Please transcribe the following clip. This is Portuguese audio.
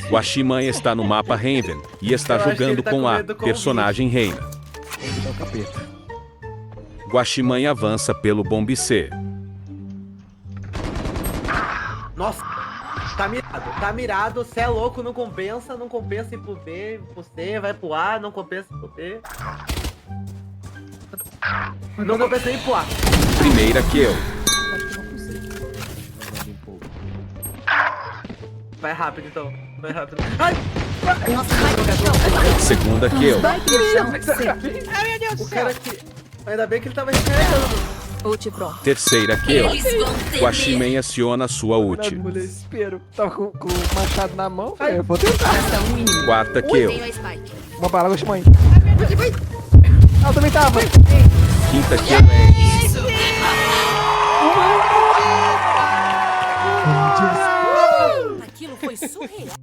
Guaximan está no mapa Raven e está Eu acho que jogando ele tá com com a medo com o personagem Reina. É o capeta. Guaximan avança pelo bombe C. Nossa, tá mirado, cê é louco, não compensa ir pro B, pro C, vai pro A, não compensa ir pro B. Não compensa ir pro A. Primeira kill. Vai rápido então, vai rápido. Ai! Segunda kill. O cara que... Ainda bem que ele tava recarregando. Ult pronto. Terceira kill. Guaximan aciona sua ult. No desespero. Tava com o machado na mão. Falei, eu vou tentar. Quarta kill. Tenho a Spike. Uma bala, Guaximan. Ah, eu também tava. Quinta kill. Aquilo foi surreal.